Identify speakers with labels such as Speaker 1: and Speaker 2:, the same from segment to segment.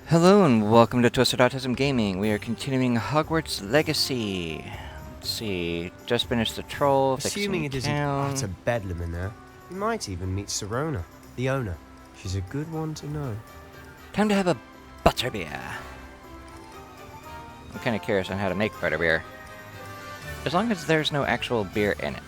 Speaker 1: Hello and welcome to Twisted Autism Gaming. We are continuing Hogwarts Legacy. Let's see, just finished the troll,
Speaker 2: Assuming it isn't utter bedlam in there, you might even meet Sirona, the owner. She's a good one to know.
Speaker 1: Time to have a butterbeer. I'm kind of curious on how to make butterbeer. As long as there's no actual beer in it.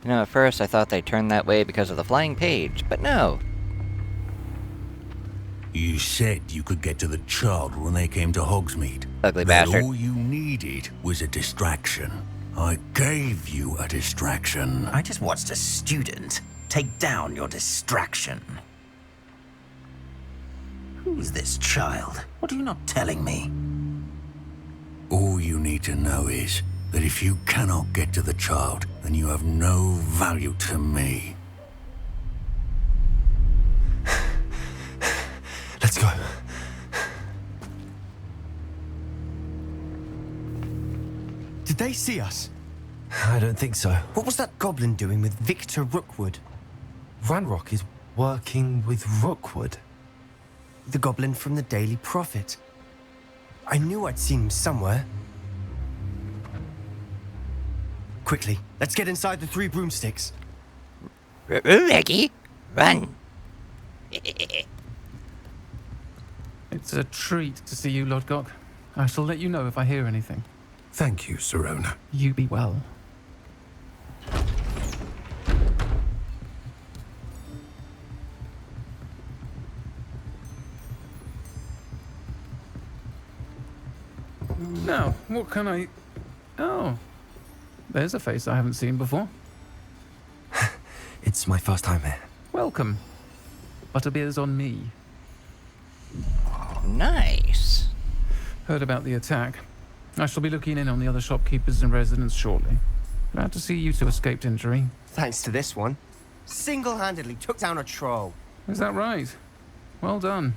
Speaker 1: You know, at first I thought they turned that way because of the flying page, but no.
Speaker 3: You said you could get to the child when they came to Hogsmeade.
Speaker 1: Ugly
Speaker 3: that
Speaker 1: bastard.
Speaker 3: all you needed was a distraction. I gave you a distraction.
Speaker 4: I just watched a student take down your distraction. Who's this child? What are you not telling me?
Speaker 3: All you need to know is that if you cannot get to the child, then you have no value to me.
Speaker 2: Let's go. Did they see us?
Speaker 5: I don't think so.
Speaker 2: What was that goblin doing with Victor Rookwood?
Speaker 5: Ranrock is working with Rookwood.
Speaker 2: The goblin from the Daily Prophet. I knew I'd seen him somewhere. Quickly, let's get inside the three broomsticks.
Speaker 1: Reggie, run!
Speaker 6: It's a treat to see you, Lodgok. I shall let you know if I hear anything.
Speaker 3: Thank you, Sirona.
Speaker 6: You be well. Now, what can I... Oh, there's a face I haven't seen before.
Speaker 5: It's my first time here.
Speaker 6: Welcome. Butterbeer's on me.
Speaker 1: Nice.
Speaker 6: Heard about the attack. I shall be looking in on the other shopkeepers and residents shortly. Glad to see you two escaped injury.
Speaker 2: Thanks to this one. Single-handedly took down a troll.
Speaker 6: Is that right? Well done.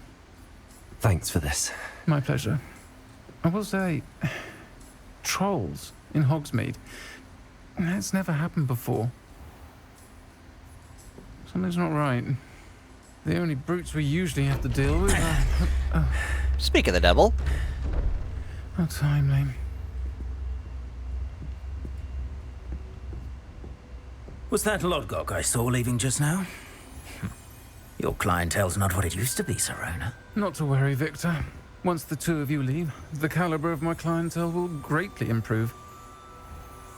Speaker 5: Thanks for this.
Speaker 6: My pleasure. I will say, trolls in Hogsmeade. That's never happened before. Something's not right. The only brutes we usually have to deal with are...
Speaker 1: Speak of the devil.
Speaker 6: How timely.
Speaker 4: Was that Lodgok I saw leaving just now? Your clientele's not what it used to be, Sirona.
Speaker 6: Not to worry, Victor. Once the two of you leave, the caliber of my clientele will greatly improve.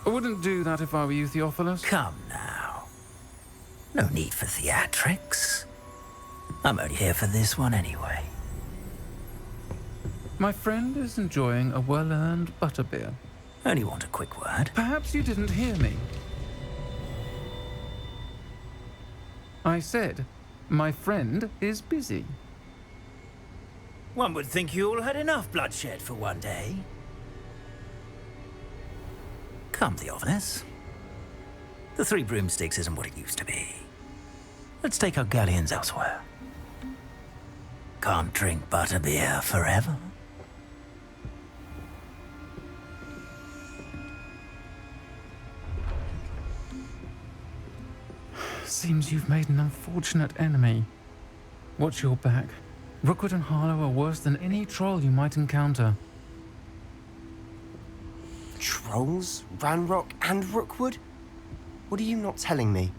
Speaker 6: I wouldn't do that if I were you, Theophilus.
Speaker 4: Come now. No need for theatrics. I'm only here for this one anyway.
Speaker 6: My friend is enjoying a well-earned butterbeer.
Speaker 4: Only want a quick word.
Speaker 6: Perhaps you didn't hear me. I said, my friend is busy.
Speaker 4: One would think you all had enough bloodshed for one day. Come, Theophilus. The Three Broomsticks isn't what it used to be. Let's take our galleons elsewhere. Can't drink butterbeer forever.
Speaker 6: Seems you've made an unfortunate enemy. Watch your back. Rookwood and Harlow are worse than any troll you might encounter.
Speaker 2: Trolls? Ranrock and Rookwood? What are you not telling me?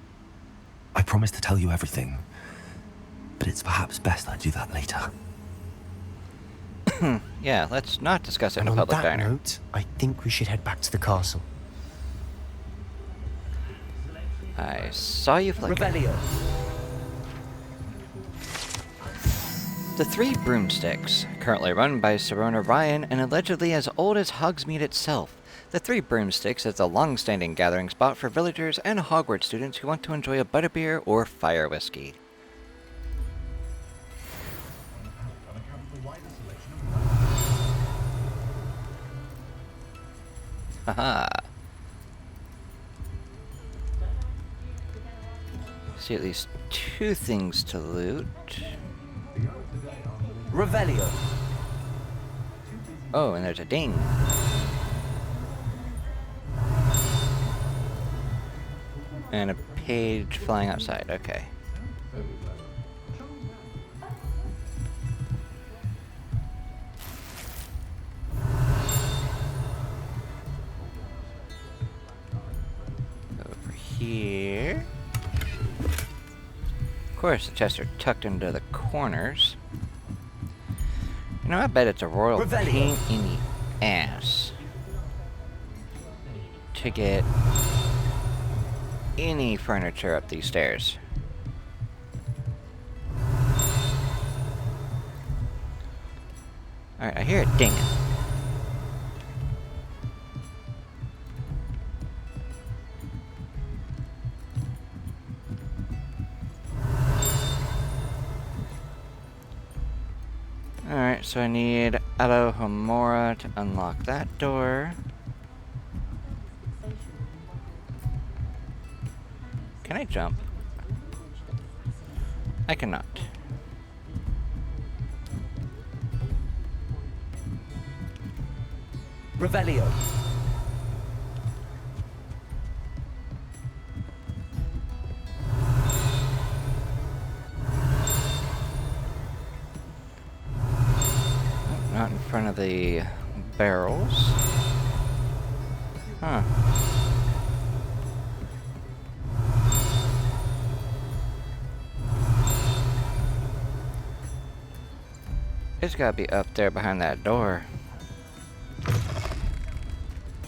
Speaker 5: I promise to tell you everything, but it's perhaps best I do that later.
Speaker 1: Yeah, let's not discuss it in
Speaker 2: And
Speaker 1: a
Speaker 2: on
Speaker 1: public
Speaker 2: that
Speaker 1: diner.
Speaker 2: note, I think we should head back to the castle.
Speaker 1: I saw you flicker. The Three Broomsticks, currently run by Sirona Ryan and allegedly as old as Hogsmeade itself. The Three Broomsticks is a long-standing gathering spot for villagers and Hogwarts students who want to enjoy a butterbeer or fire whiskey. Haha. See at least two things to loot.
Speaker 4: Revelio.
Speaker 1: Oh, and there's a ding. And a page flying outside, okay. Over here. Of course, the chests are tucked into the corners. You know, I bet it's a royal pain in the ass to get any furniture up these stairs. Alright, I hear it dinging. Alright, so I need Alohomora to unlock that door. Can I jump? I cannot.
Speaker 2: Revelio.
Speaker 1: Not in front of the barrels. Huh. It's gotta be up there behind that door.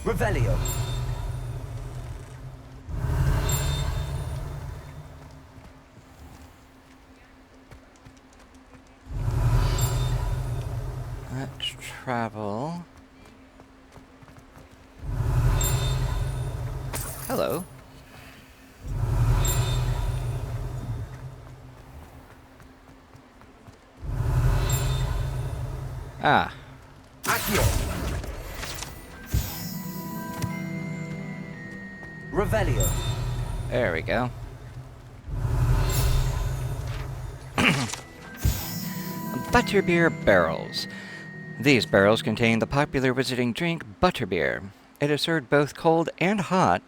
Speaker 2: Revelio.
Speaker 1: Let's travel. Hello. Ah.
Speaker 2: Accio. Revelio.
Speaker 1: There we go. Butterbeer barrels. These barrels contain the popular visiting drink butterbeer. It is served both cold and hot,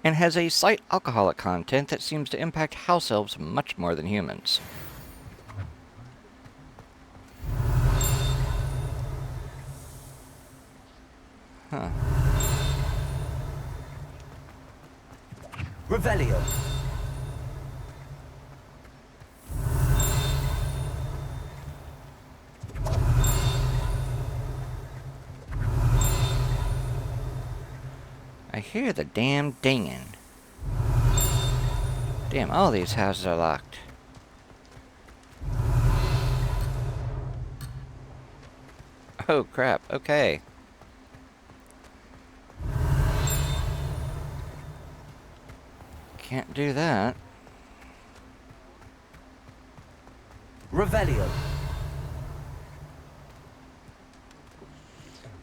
Speaker 1: and has a slight alcoholic content that seems to impact house elves much more than humans. Huh.
Speaker 2: Revelio.
Speaker 1: I hear the damn dinging. Damn, all these houses are locked. Oh crap, okay. Can't do that.
Speaker 2: Revelio.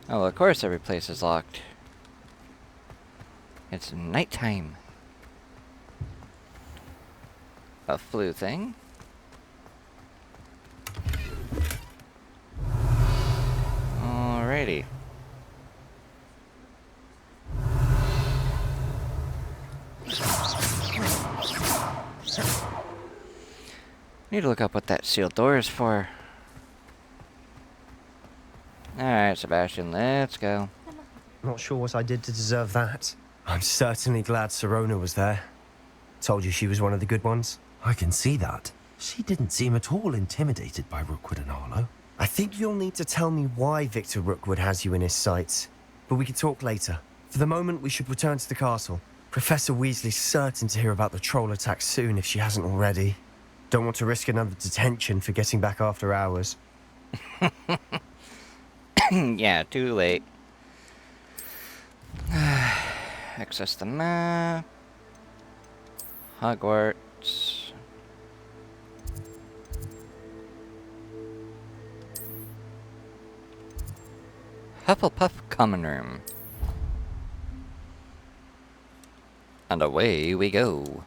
Speaker 1: Oh, of course every place is locked. It's nighttime. A flu thing. Alrighty. Need to look up what that sealed door is for. Alright, Sebastian, let's go.
Speaker 2: Not sure what I did to deserve that. I'm certainly glad Sirona was there. Told you she was one of the good ones.
Speaker 5: I can see that. She didn't seem at all intimidated by Rookwood and Arlo.
Speaker 2: I think you'll need to tell me why Victor Rookwood has you in his sights. But we can talk later. For the moment, we should return to the castle. Professor Weasley's certain to hear about the troll attack soon if she hasn't already. Don't want to risk another detention for getting back after hours.
Speaker 1: Yeah, too late. Access the map. Hogwarts. Hufflepuff Common Room. And away we go.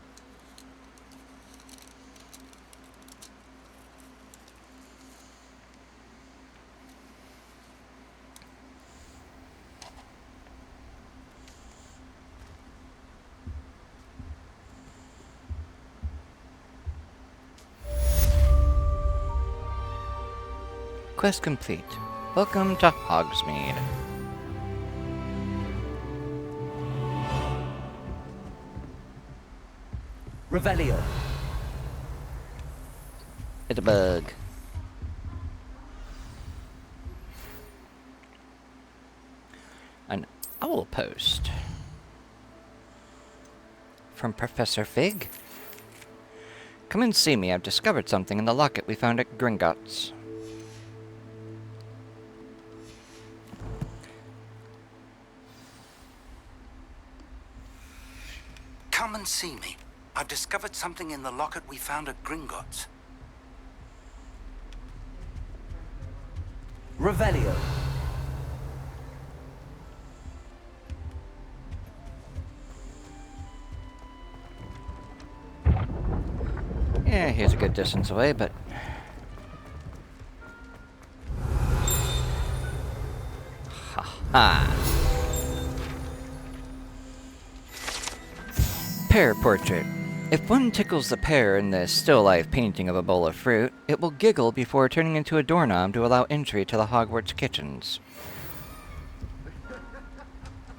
Speaker 1: Quest complete. Welcome to Hogsmeade.
Speaker 4: Revelio.
Speaker 1: It's a bug. An owl post. From Professor Fig. Come and see me. I've discovered something in the locket we found at Gringotts.
Speaker 3: Come and see me. I've discovered something in the locket we found at Gringotts.
Speaker 4: Revelio.
Speaker 1: Yeah, he's a good distance away, but... Ha-ha! Pear portrait. If one tickles the pear in this still-life painting of a bowl of fruit, it will giggle before turning into a doorknob to allow entry to the Hogwarts kitchens.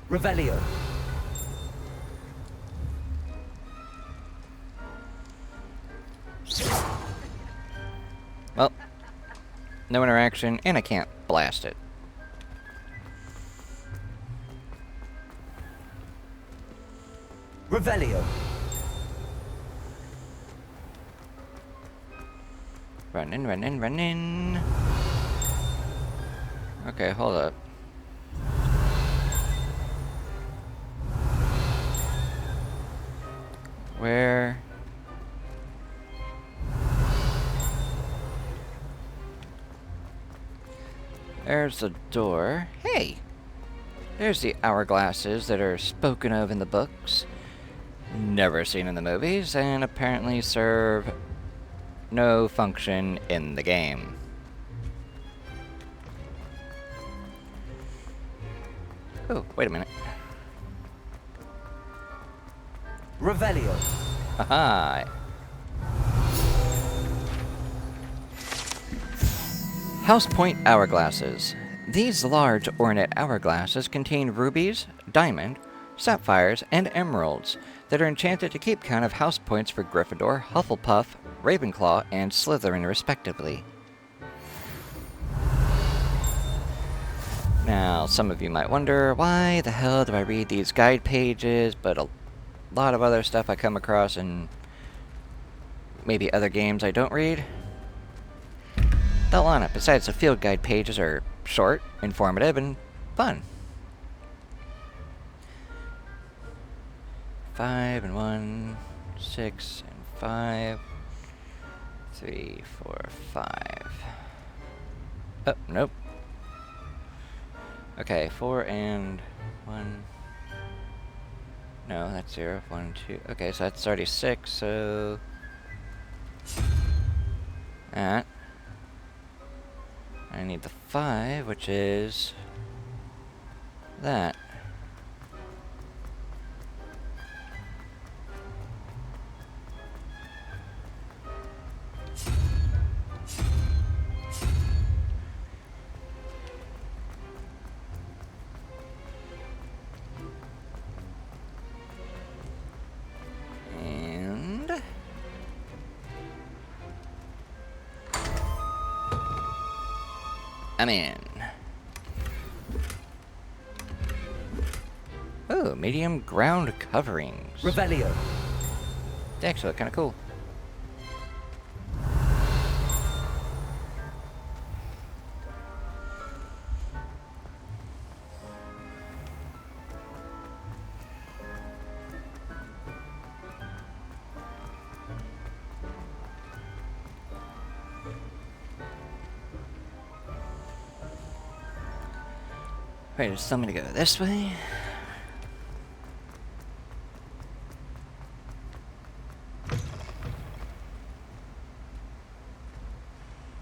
Speaker 4: Revelio.
Speaker 1: Well, no interaction, and I can't blast it.
Speaker 4: Revelio.
Speaker 1: Running, running, running. Okay, hold up. Where? There's the door. Hey! There's the hourglasses that are spoken of in the books, never seen in the movies, and apparently serve no function in the game. Oh, wait a minute.
Speaker 4: Revelio.
Speaker 1: Haha! House Point hourglasses. These large ornate hourglasses contain rubies, diamond, sapphires, and emeralds that are enchanted to keep count of house points for Gryffindor, Hufflepuff, Ravenclaw, and Slytherin respectively. Now, some of you might wonder, why the hell do I read these guide pages, but a lot of other stuff I come across in maybe other games I don't read? Don't want it. Besides, the field guide pages are short, informative, and fun. 5 and 1, 6 and 5, 3, 4, 5. Oh, nope. Okay, 4 and 1. No, that's 0, 1, 2. Okay, so that's already 6, so... that. I need the 5, which is... that. And... I'm in. Oh, medium ground coverings.
Speaker 4: Revelio.
Speaker 1: They actually look kind of cool. Wait, just tell me to go this way.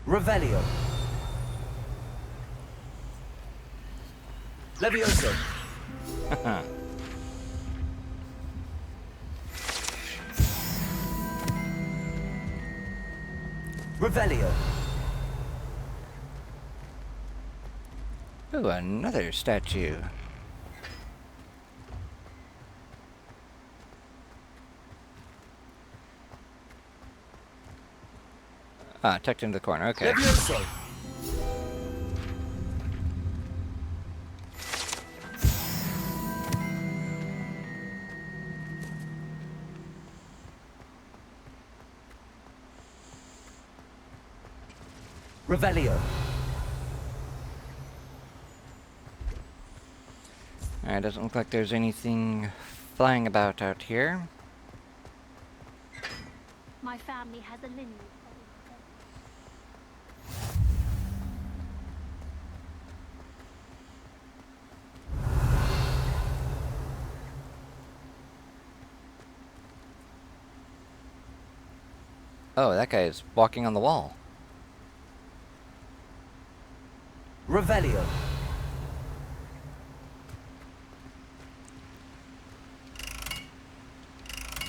Speaker 4: Revelio. Levioso. Revelio.
Speaker 1: Ooh, another statue. Ah, tucked into the corner, okay.
Speaker 2: Levioso! Revelio.
Speaker 1: Alright, doesn't look like there's anything flying about out here.
Speaker 7: My family has a lineage.
Speaker 1: Oh, that guy's walking on the wall.
Speaker 2: Revelio.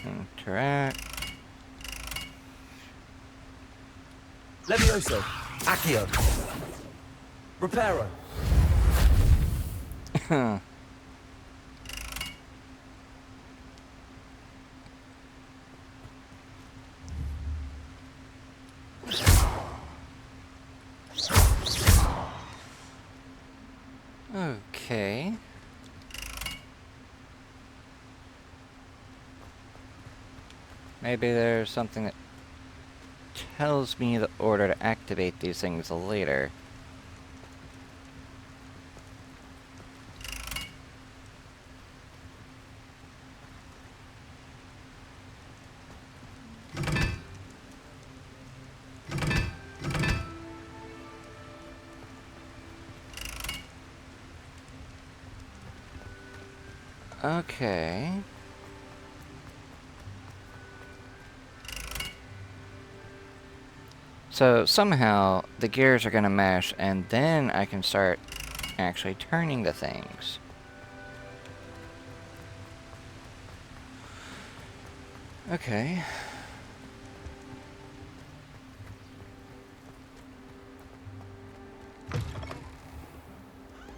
Speaker 1: Interact.
Speaker 2: Levioso. Accio. Reparo.
Speaker 1: Okay. Maybe there's something that tells me the order to activate these things later. Okay. So somehow the gears are gonna mesh and then I can start actually turning the things. Okay.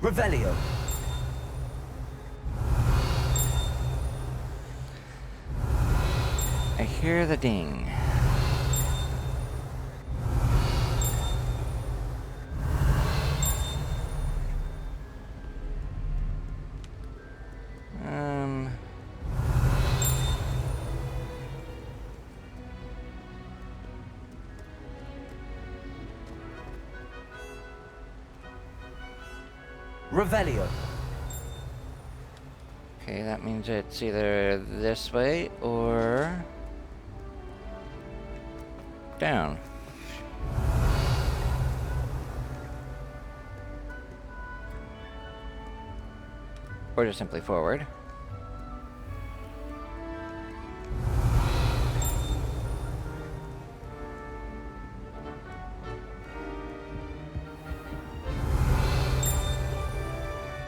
Speaker 2: Revelio.
Speaker 1: I hear the ding.
Speaker 2: Revelio.
Speaker 1: Okay, that means it's either this way or down. Or just simply forward.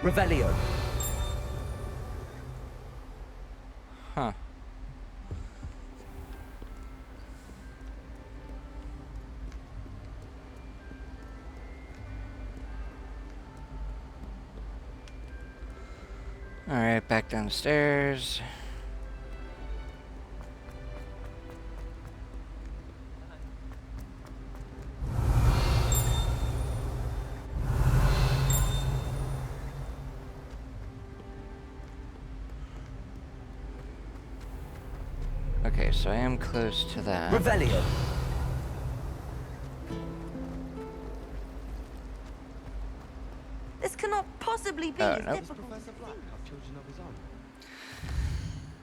Speaker 2: Revelio.
Speaker 1: Huh. Alright, back downstairs. Okay, so I am close to that.
Speaker 2: Revelio.
Speaker 8: This cannot possibly be
Speaker 1: Oh,
Speaker 8: as
Speaker 1: nope.
Speaker 8: difficult as it seems.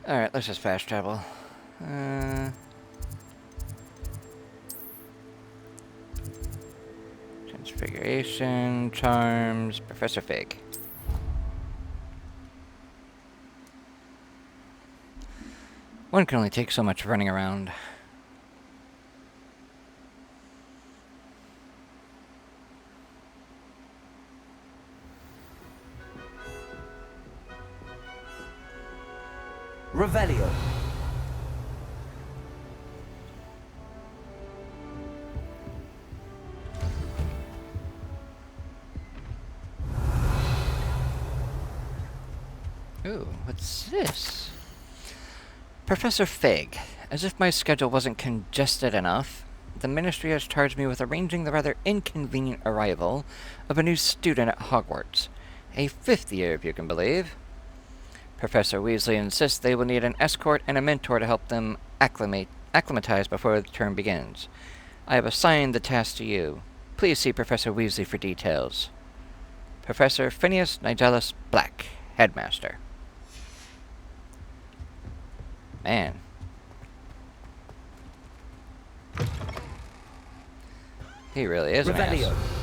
Speaker 1: Alright, let's just fast travel. Transfiguration, charms, Professor Fig. One can only take so much running around.
Speaker 2: Revelio.
Speaker 1: Ooh, what's this? Professor Fig, as if my schedule wasn't congested enough, the Ministry has charged me with arranging the rather inconvenient arrival of a new student at Hogwarts. A 5th year, if you can believe. Professor Weasley insists they will need an escort and a mentor to help them acclimatize before the term begins. I have assigned the task to you. Please see Professor Weasley for details. Professor Phineas Nigellus Black, Headmaster. Man. He really is an
Speaker 2: Revelio.
Speaker 1: ass.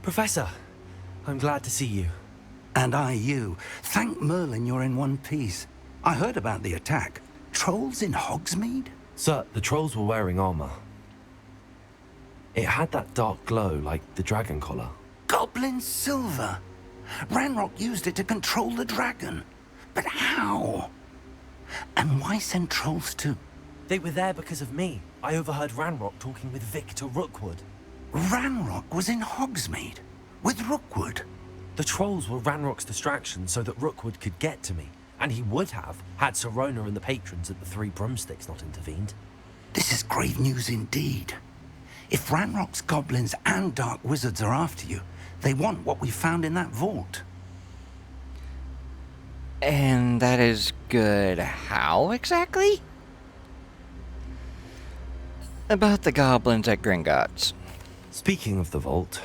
Speaker 2: Professor, I'm glad to see you.
Speaker 3: And I you. Thank Merlin you're in one piece. I heard about the attack. Trolls in Hogsmeade?
Speaker 5: Sir, the trolls were wearing armor. It had that dark glow like the dragon collar.
Speaker 3: Goblin silver. Ranrock used it to control the dragon. But how? And why send trolls to...
Speaker 2: They were there because of me. I overheard Ranrock talking with Victor Rookwood.
Speaker 3: Ranrock was in Hogsmeade with Rookwood.
Speaker 2: The trolls were Ranrock's distraction so that Rookwood could get to me. And he would have, had Sirona and the patrons at the Three Broomsticks not intervened.
Speaker 3: This is grave news indeed. If Ranrock's goblins and dark wizards are after you, they want what we found in that vault.
Speaker 1: And that is good. How exactly? About the goblins at Gringotts.
Speaker 5: Speaking of the vault,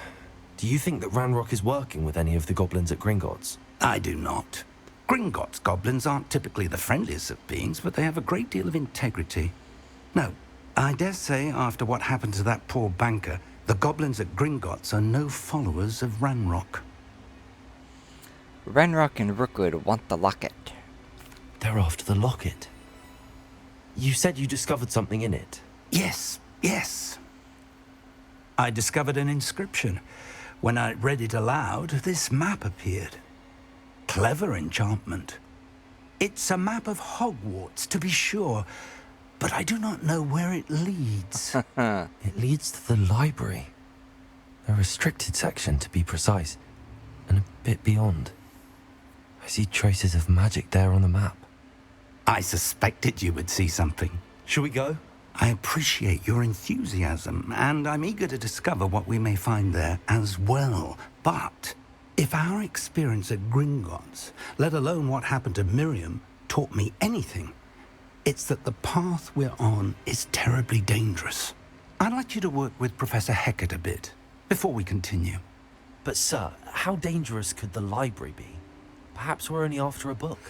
Speaker 5: do you think that Ranrock is working with any of the goblins at Gringotts?
Speaker 3: I do not. Gringotts goblins aren't typically the friendliest of beings, but they have a great deal of integrity. No, I dare say after what happened to that poor banker, the goblins at Gringotts are no followers of Ranrock.
Speaker 1: Ranrock and Rookwood want the locket.
Speaker 5: They're after the locket. You said you discovered something in it.
Speaker 3: Yes, yes. I discovered an inscription. When I read it aloud, this map appeared. Clever enchantment. It's a map of Hogwarts, to be sure, but I do not know where it leads.
Speaker 5: It leads to the library. A restricted section, to be precise, and a bit beyond. I see traces of magic there on the map.
Speaker 3: I suspected you would see something.
Speaker 2: Shall we go?
Speaker 3: I appreciate your enthusiasm, and I'm eager to discover what we may find there as well. But if our experience at Gringotts, let alone what happened to Miriam, taught me anything, it's that the path we're on is terribly dangerous. I'd like you to work with Professor Hecat a bit before we continue.
Speaker 2: But sir, how dangerous could the library be? Perhaps we're only after a book.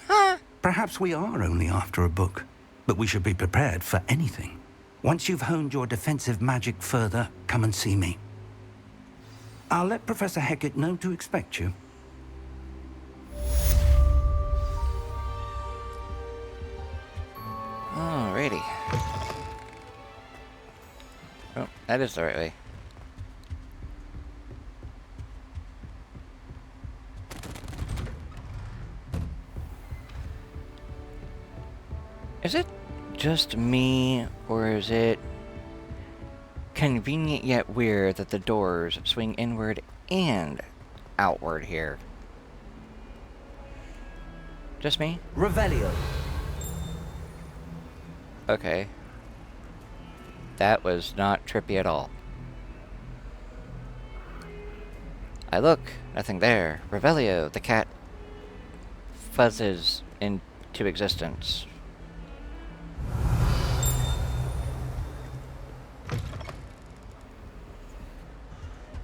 Speaker 3: Perhaps we are only after a book, but we should be prepared for anything. Once you've honed your defensive magic further, come and see me. I'll let Professor Hecat know to expect you.
Speaker 1: Alrighty. Oh, that is the right way. Is it just me, or is it convenient yet weird that the doors swing inward and outward here? Just me?
Speaker 2: Revelio.
Speaker 1: Okay. That was not trippy at all. I look, nothing there. Revelio, the cat, fuzzes into existence.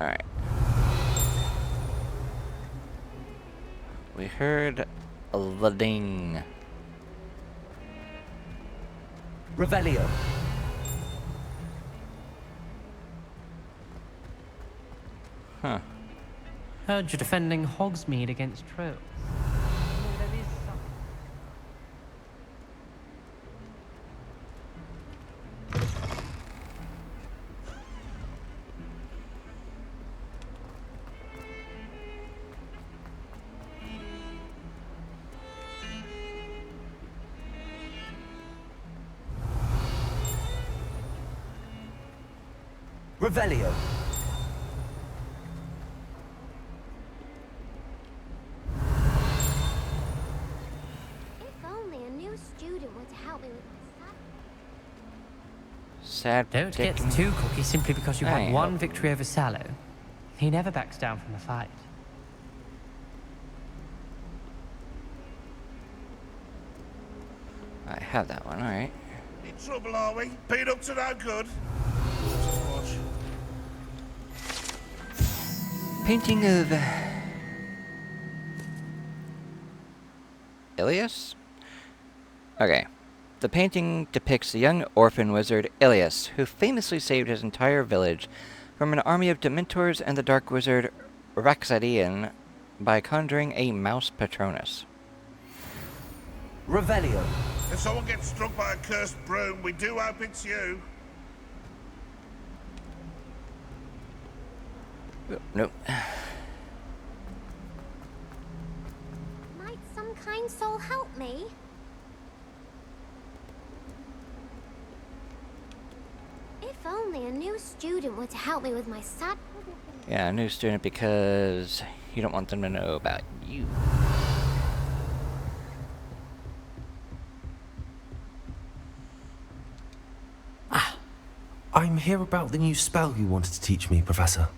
Speaker 1: Alright. We heard the ding.
Speaker 2: Revelio.
Speaker 1: Huh.
Speaker 9: Heard you're defending Hogsmeade against trolls.
Speaker 2: Revelio.
Speaker 7: If only a new student were to help me with my
Speaker 1: Sad.
Speaker 9: Don't get
Speaker 1: predicament.
Speaker 9: too cocky simply because you
Speaker 1: I
Speaker 9: had one
Speaker 1: hope-
Speaker 9: victory over Sallow. He never backs down from a fight.
Speaker 1: I have that one. All right.
Speaker 10: In trouble, are we? Been up to no good? Watch.
Speaker 1: Painting of Ilias? Okay. The painting depicts the young orphan wizard Ilias, who famously saved his entire village from an army of Dementors and the dark wizard Raxadian by conjuring a mouse patronus.
Speaker 2: Revelio.
Speaker 10: If someone gets struck by a cursed broom, we do hope it's you.
Speaker 1: Nope.
Speaker 7: Might some kind soul help me? If only a new student were to help me with my sad...
Speaker 1: Yeah, a new student because you don't want them to know about you.
Speaker 5: I'm here about the new spell you wanted to teach me, Professor.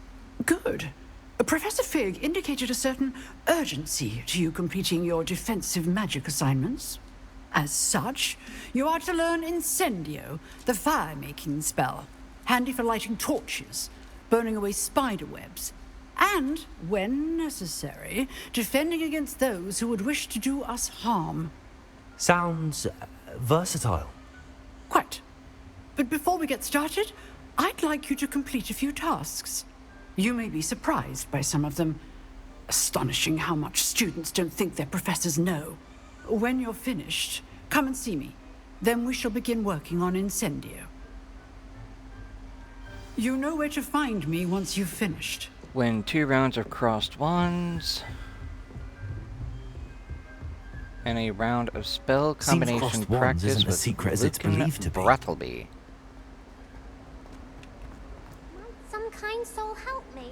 Speaker 11: Good. Professor Fig indicated a certain urgency to you completing your defensive magic assignments. As such, you are to learn Incendio, the fire-making spell, handy for lighting torches, burning away spider webs, and, when necessary, defending against those who would wish to do us harm.
Speaker 5: Sounds versatile.
Speaker 11: Quite. But before we get started, I'd like you to complete a few tasks. You may be surprised by some of them. Astonishing how much students don't think their professors know. When you're finished, come and see me. Then we shall begin working on Incendio. You know where to find me once you've finished.
Speaker 1: Win 2 rounds of crossed wands. And a round of spell
Speaker 5: Seems
Speaker 1: combination
Speaker 5: crossed wands
Speaker 1: practice
Speaker 5: isn't
Speaker 1: with
Speaker 5: as secret as it's
Speaker 1: Lucan
Speaker 5: believed to be.
Speaker 1: Brattleby.
Speaker 7: Might some kind soul help me?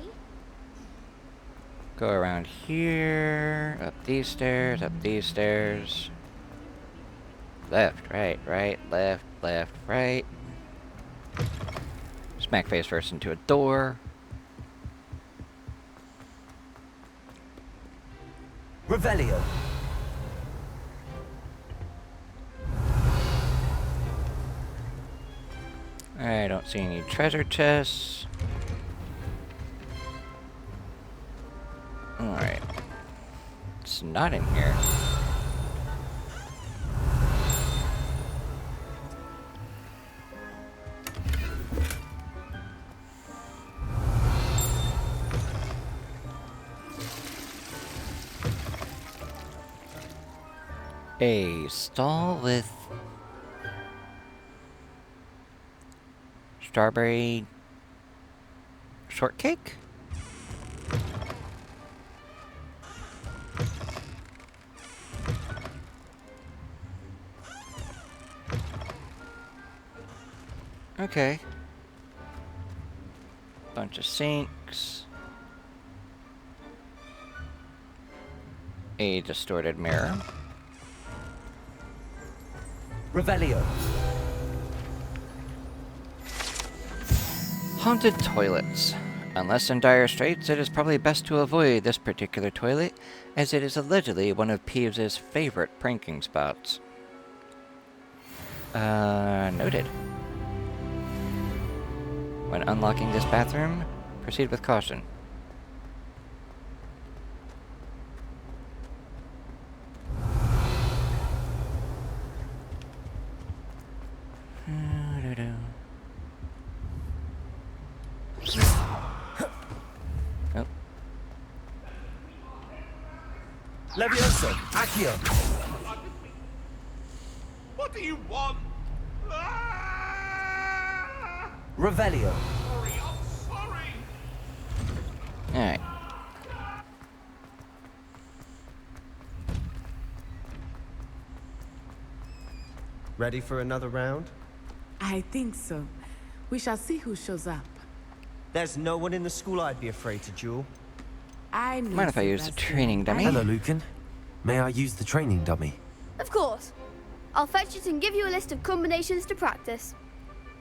Speaker 1: Go around here, up these stairs, up these stairs. Left, right, left, right. Smack face first into a door.
Speaker 2: Revelio.
Speaker 1: I don't see any treasure chests. Alright. It's not in here. A stall with strawberry shortcake? Okay. Bunch of sinks. A distorted mirror.
Speaker 2: Revelio.
Speaker 1: Haunted toilets. Unless in dire straits, it is probably best to avoid this particular toilet, as it is allegedly one of Peeves' favorite pranking spots. Noted. When unlocking this bathroom, proceed with caution. Oh.
Speaker 2: Levioso. Accio.
Speaker 10: What do you want? Ah!
Speaker 2: Revelio.
Speaker 10: Sorry, I'm sorry.
Speaker 1: Alright.
Speaker 2: Ready for another round?
Speaker 12: I think so. We shall see who shows up.
Speaker 2: There's no one in the school I'd be afraid to duel.
Speaker 8: I know.
Speaker 1: Mind if I use the training dummy?
Speaker 5: Hello, Lucan. May I use the training dummy?
Speaker 12: Of course. I'll fetch it and give you a list of combinations to practice.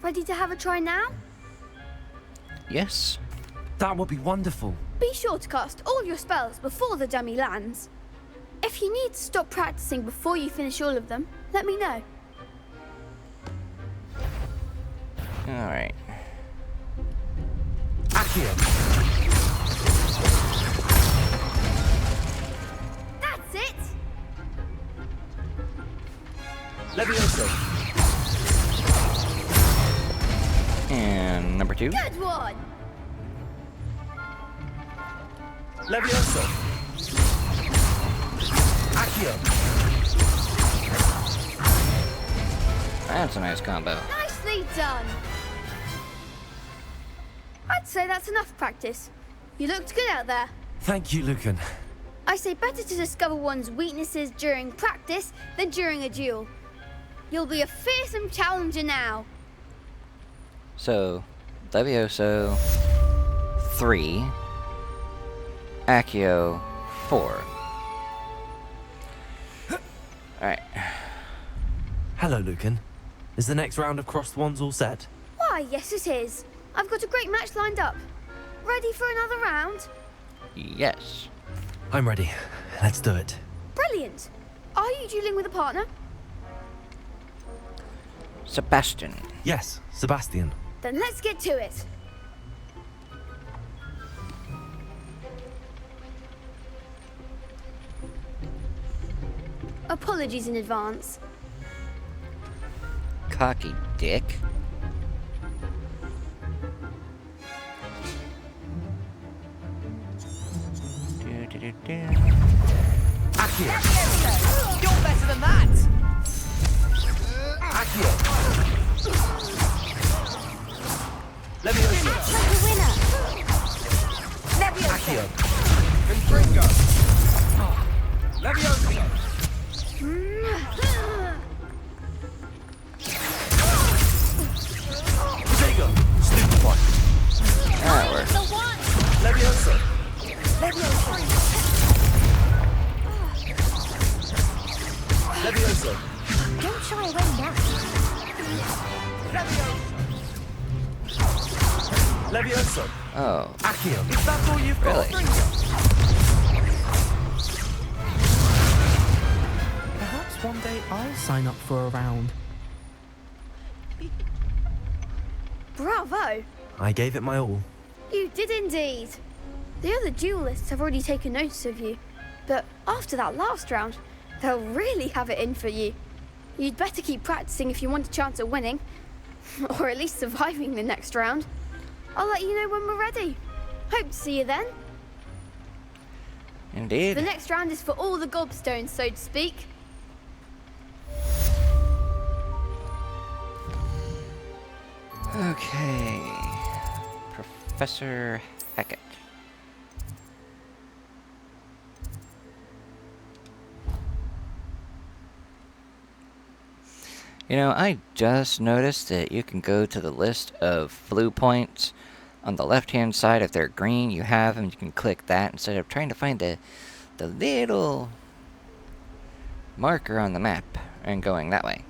Speaker 12: Ready to have a try now?
Speaker 1: Yes.
Speaker 5: That would be wonderful.
Speaker 12: Be sure to cast all your spells before the dummy lands. If you need to stop practicing before you finish all of them, let me know.
Speaker 1: Alright.
Speaker 5: Accio.
Speaker 12: That's it!
Speaker 2: Levioso.
Speaker 1: And number 2.
Speaker 12: Good one!
Speaker 2: Levioso. Accio.
Speaker 1: That's a nice combo.
Speaker 12: Nicely done! I'd say that's enough practice. You looked good out there.
Speaker 5: Thank you, Lucan.
Speaker 12: I say better to discover one's weaknesses during practice than during a duel. You'll be a fearsome challenger now.
Speaker 1: So, Levioso 3, Accio 4. Alright.
Speaker 5: Hello, Lucan. Is the next round of crossed wands all set?
Speaker 12: Why, yes it is. I've got a great match lined up. Ready for another round?
Speaker 1: Yes.
Speaker 5: I'm ready. Let's do it.
Speaker 12: Brilliant. Are you dueling with a partner?
Speaker 1: Sebastian.
Speaker 5: Yes, Sebastian.
Speaker 12: Then let's get to it. Apologies in advance.
Speaker 1: Cocky dick.
Speaker 5: Accio.
Speaker 8: You're better than that!
Speaker 5: Accio.
Speaker 2: Levioso.
Speaker 12: Act like a winner.
Speaker 5: Accio.
Speaker 2: Confringo. Levioso.
Speaker 5: Diego. Stupefy.
Speaker 1: That works.
Speaker 12: The one.
Speaker 2: Levioso. Levioso.
Speaker 7: Don't shy away now.
Speaker 2: Levioso.
Speaker 1: Oh,
Speaker 5: Accio.
Speaker 2: Is that all you've got?
Speaker 1: really?
Speaker 8: Perhaps one day I'll sign up for a round.
Speaker 12: Bravo.
Speaker 5: I gave it my all.
Speaker 12: You did indeed. The other duelists have already taken notice of you. But after that last round, they'll really have it in for you. You'd better keep practicing if you want a chance at winning. Or at least surviving the next round. I'll let you know when we're ready. Hope to see you then.
Speaker 1: Indeed.
Speaker 12: The next round is for all the gobstones, so to speak.
Speaker 1: Okay. Professor Hackett. You know, I just noticed that you can go to the list of blue points on the left-hand side. If they're green, you have them. You can click that instead of trying to find the little marker on the map and going that way.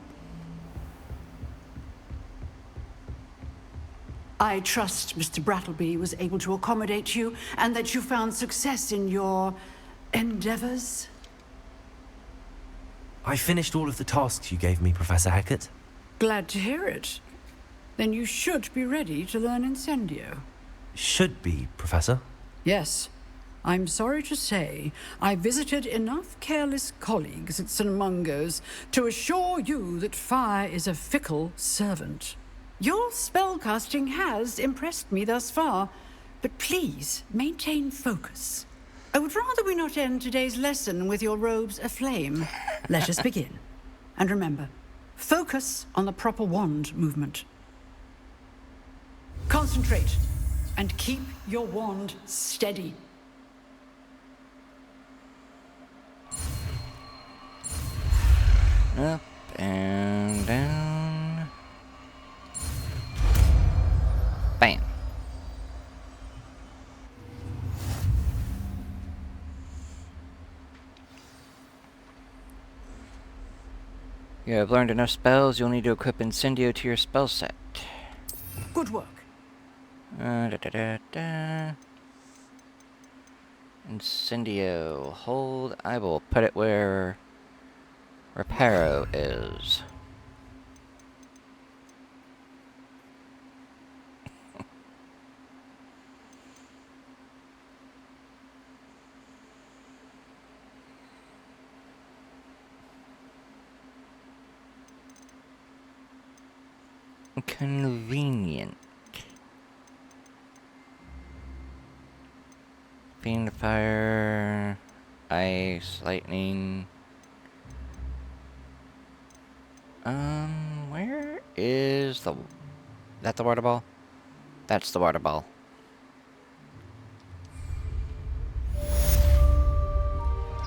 Speaker 11: I trust Mr. Brattleby was able to accommodate you and that you found success in your endeavors.
Speaker 5: I finished all of the tasks you gave me, Professor Hackett.
Speaker 11: Glad to hear it. Then you should be ready to learn Incendio.
Speaker 5: Should be, Professor.
Speaker 11: Yes. I'm sorry to say, I visited enough careless colleagues at St. Mungo's to assure you that fire is a fickle servant. Your spellcasting has impressed me thus far, but please maintain focus. I would rather we not end today's lesson with your robes aflame. Let us begin. And remember, focus on the proper wand movement. Concentrate and keep your wand steady.
Speaker 1: Up and down. You have learned enough spells, you'll need to equip Incendio to your spell set.
Speaker 11: Good work.
Speaker 1: Incendio. Hold. I will put it where Reparo is. Convenient. Fiend fire, ice, lightning. Where is the... That the water ball? That's the water ball.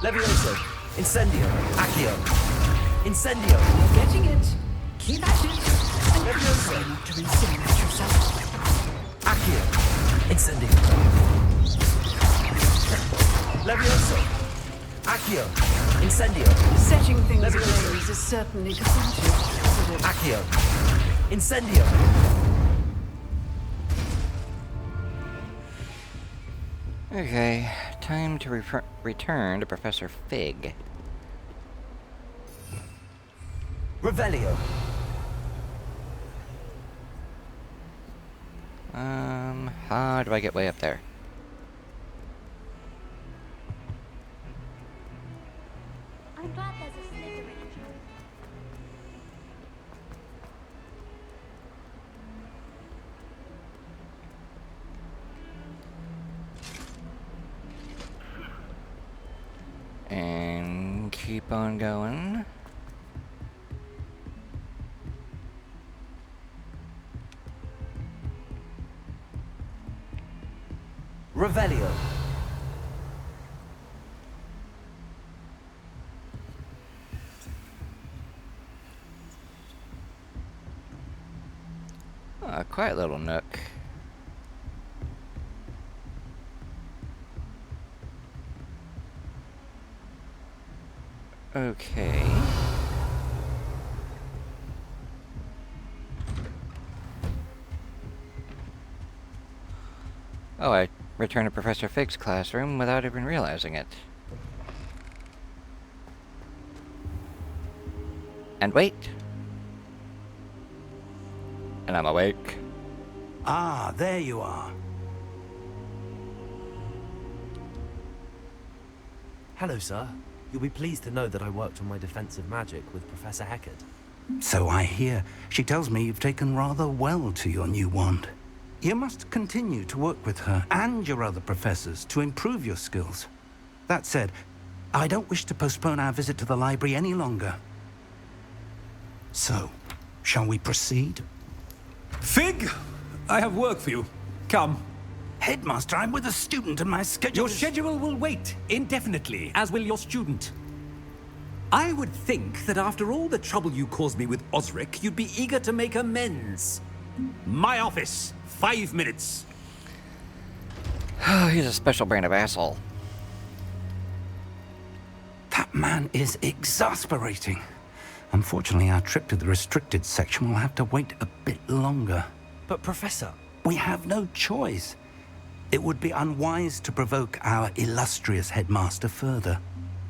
Speaker 5: Levioso, Incendio, Accio, Incendio.
Speaker 11: You're getting it. Keep at it. And try not to incinerate yourself.
Speaker 5: Accio, Incendio. Levioso, Accio, Incendio.
Speaker 11: Setting things ablaze is certainly cathartic.
Speaker 5: Accio, Incendio.
Speaker 1: Okay, time to return to Professor Fig.
Speaker 5: Revelio.
Speaker 1: How do I get way up there?
Speaker 7: I'm glad there's a Slytherin in here.
Speaker 1: And keep on going.
Speaker 5: Revelio.
Speaker 1: A quiet little nook. Okay. Oh, I returned to Professor Fig's classroom without even realizing it. And wait. And I'm awake.
Speaker 3: Ah, there you are.
Speaker 5: Hello, sir. You'll be pleased to know that I worked on my defensive magic with Professor Heckard.
Speaker 3: So I hear. She tells me you've taken rather well to your new wand. You must continue to work with her and your other professors to improve your skills. That said, I don't wish to postpone our visit to the library any longer. So, shall we proceed?
Speaker 13: Fig, I have work for you. Come.
Speaker 3: Headmaster, I'm with a student and my schedule
Speaker 13: Your schedule will wait indefinitely, as will your student. I would think that after all the trouble you caused me with Osric, you'd be eager to make amends. My office, 5 minutes.
Speaker 1: He's a special brand of asshole.
Speaker 3: That man is exasperating. Unfortunately, our trip to the restricted section will have to wait a bit longer.
Speaker 5: But, Professor...
Speaker 3: We have no choice. It would be unwise to provoke our illustrious headmaster further.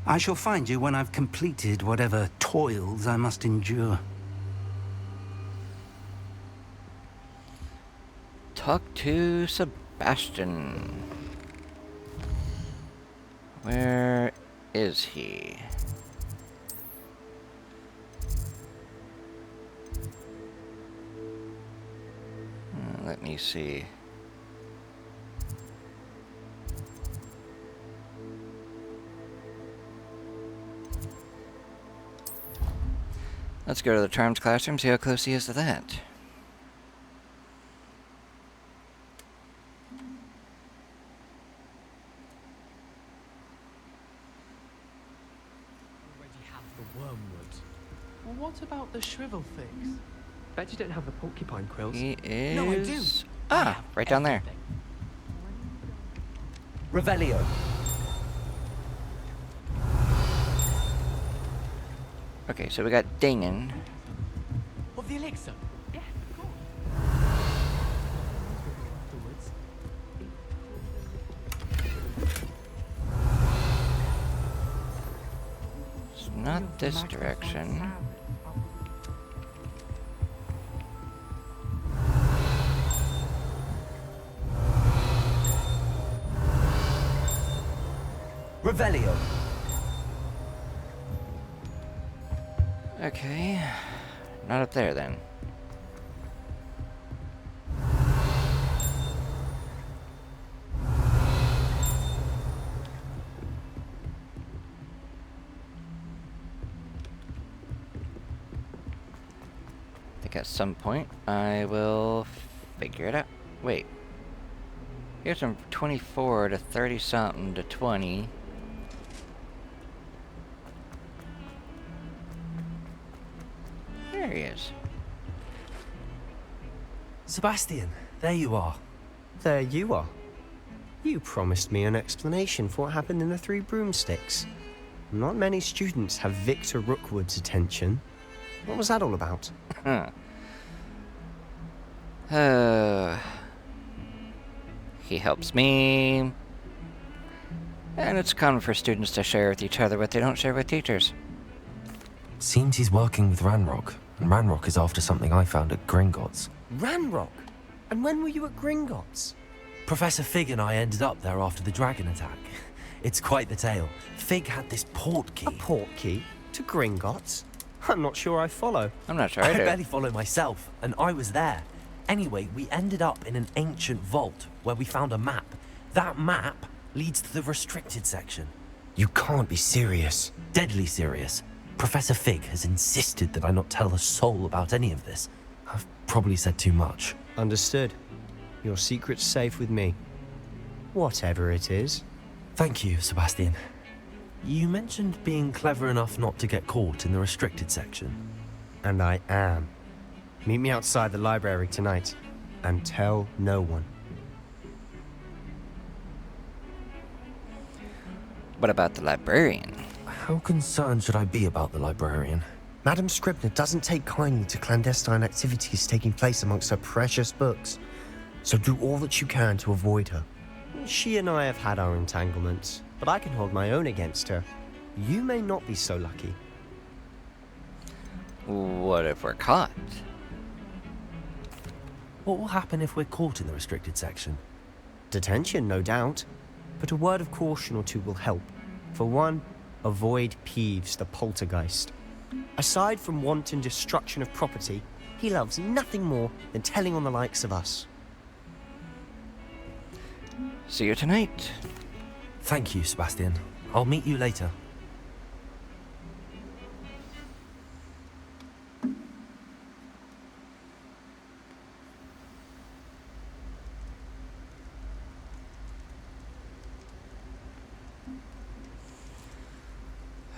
Speaker 3: I shall find you when I've completed whatever toils I must endure.
Speaker 1: Talk to Sebastian. Where is he? Let me see. Let's go to the Charms classroom, see how close he is to that.
Speaker 8: Already have the wormwood. Well, what about the shrivel figs? Bet you don't have the porcupine quills.
Speaker 1: He is...
Speaker 8: No, I do.
Speaker 1: Ah, right down there.
Speaker 5: Revelio.
Speaker 1: Okay, so we got Dingen.
Speaker 8: Of the elixir? Yes, of course. Afterwards.
Speaker 1: It's not this direction.
Speaker 5: Revelio.
Speaker 1: Okay, not up there then. I think at some point I will figure it out. Wait. Here's from 24 to 30 something to 20. There he is.
Speaker 5: Sebastian, there you are.
Speaker 2: There you are. You promised me an explanation for what happened in the Three Broomsticks. Not many students have Victor Rookwood's attention. What was that all about?
Speaker 1: He helps me. And it's common for students to share with each other what they don't share with teachers.
Speaker 5: Seems he's working with Ranrock, and Ranrock is after something I found at Gringotts.
Speaker 2: Ranrock? And when were you at Gringotts?
Speaker 5: Professor Fig and I ended up there after the dragon attack. It's quite the tale. Fig had this port key.
Speaker 2: A port key? To Gringotts? I'm not sure I follow.
Speaker 1: I'm not sure I
Speaker 5: I
Speaker 1: do.
Speaker 5: barely follow myself, and I was there. Anyway, we ended up in an ancient vault where we found a map. That map leads to the restricted section.
Speaker 2: You can't be serious.
Speaker 5: Deadly serious. Professor Fig has insisted that I not tell a soul about any of this. I've probably said too much.
Speaker 2: Understood. Your secret's safe with me. Whatever it is.
Speaker 5: Thank you, Sebastian. You mentioned being clever enough not to get caught in the restricted section.
Speaker 2: And I am. Meet me outside the library tonight, and tell no one.
Speaker 1: What about the librarian?
Speaker 5: How concerned should I be about the librarian?
Speaker 2: Madam Scribner doesn't take kindly to clandestine activities taking place amongst her precious books, so do all that you can to avoid her. She and I have had our entanglements, but I can hold my own against her. You may not be so lucky.
Speaker 1: What if we're caught?
Speaker 5: What will happen if we're caught in the restricted section?
Speaker 2: Detention, no doubt, but a word of caution or two will help. For one, avoid Peeves, the poltergeist. Aside from wanton destruction of property, he loves nothing more than telling on the likes of us.
Speaker 1: See you tonight.
Speaker 5: Thank you, Sebastian. I'll meet you later.